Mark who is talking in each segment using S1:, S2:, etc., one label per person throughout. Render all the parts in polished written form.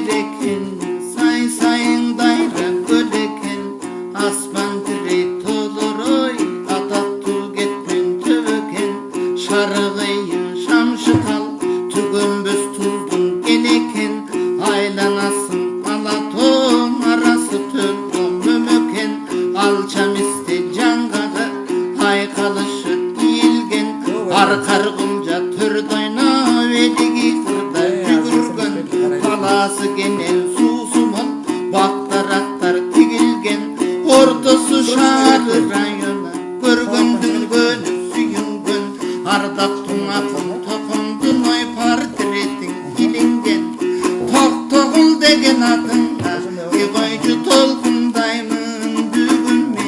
S1: келекен, сайыңдайра көлекен, аспан тирек толорой, ататтуу кетпен төбөкен, шарыгайын шамшытал, түгөнбөз туздун келекен, айланасың алатоң, арасы төкмө мөмөкен, алчамисте жаңгагы, айкалышы ийилген, аркаргынжа төрдойно ведиги кырда жүгүргөн, баласы Кенен суусумун бактарактар тигилген, ортосу шаары району, көргөндүн көнү сүйүнгөн, ардактың акын токомдун ой портретиң илинген, токтогул деген атыңа койчу толкундаймын бүгүн мен.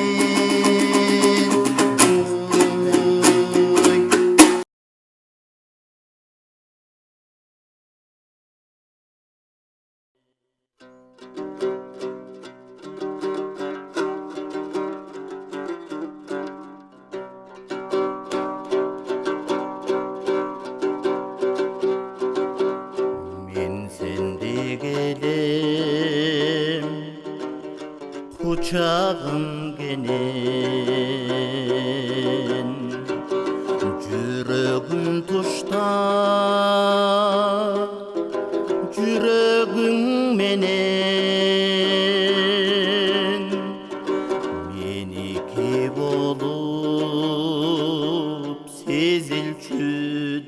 S1: Мен сенде келем, кучагым Кенен, жүрөгүм тушта, жүрөгүң менен, меники болуп сезилчү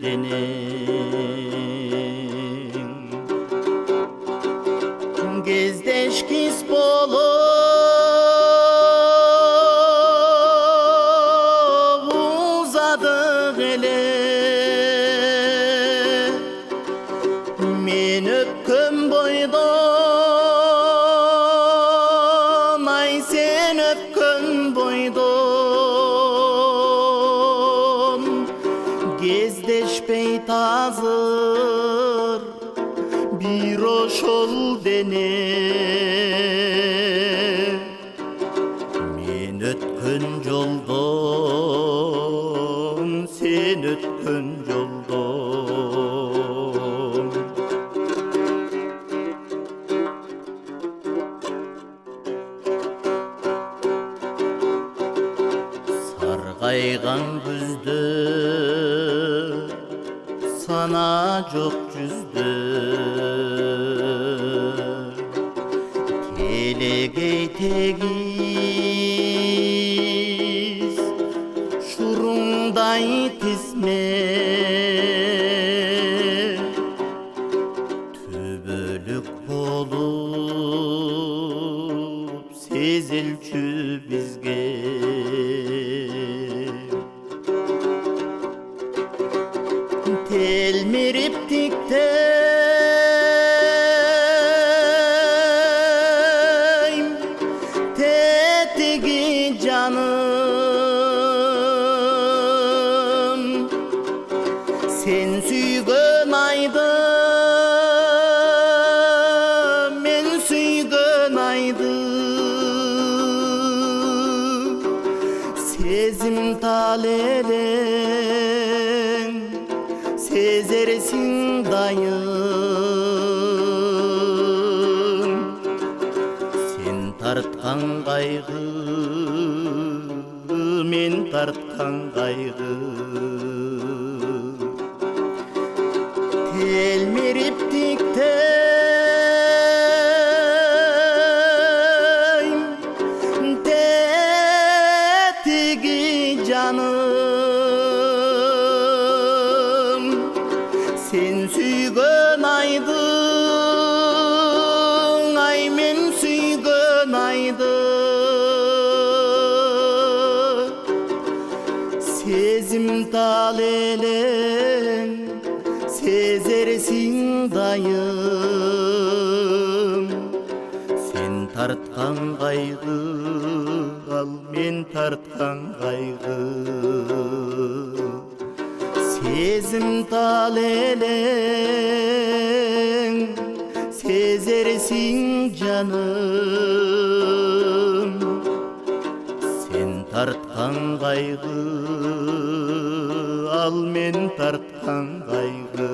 S1: денең, кездешкис болуп узадык эле, мен өпкөн бойдон, ай сен өпкөн бойдон, кездешпей тазыр бир ошол дене, мен өткөн жолдон, сен өткөн жолдон. Саргайган күздө сана жок жүздө, келегей тегиз шуруңдай тизме, түбөлүк болуп сезилчү бизге, телмирип тиктейм тетиги жаным, сен сүйгөн айды, мен сүйгөн айды, сезим тал элең, сезерсиң дайым, сен тарткан кайгы, мен тарткан кайгы, телмирип тиктейм тетиги жаным, сен сүйгөн айдың, ай мен сүйгөн айды, сезим тал элең, сезерсиң дайым, сен тарткан кайгы, ал мен тарткан кайгы, сезим тал элең, сезерсиң жаным, сен тарткан кайгы, ал мен тарткан кайгы.